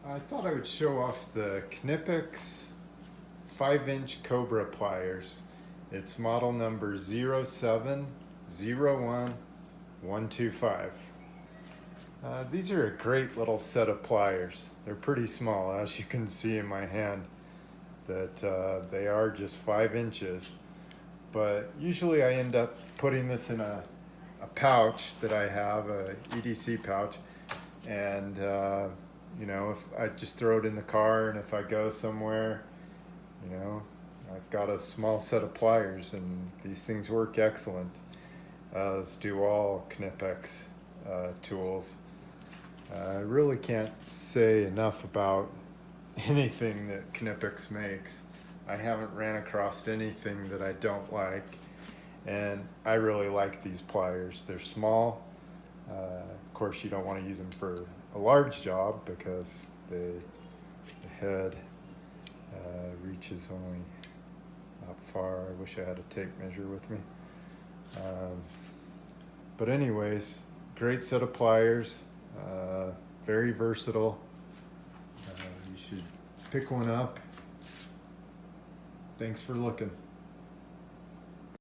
I thought I would show off the Knipex 5-inch Cobra pliers. It's model number 0701125. These are a great little set of pliers. They're pretty small, as you can see in my hand, that they are just 5 inches. But usually I end up putting this in a pouch that I have, a EDC pouch, and you know, if I just throw it in the car, and if I go somewhere, you know, I've got a small set of pliers, and these things work excellent, as do all Knipex tools. I really can't say enough about anything that Knipex makes. I haven't ran across anything that I don't like, and I really like these pliers. They're small. Of course, you don't want to use them for a large job because the head reaches only up far. I wish I had a tape measure with me. But anyways, great set of pliers, very versatile. You should pick one up. Thanks for looking.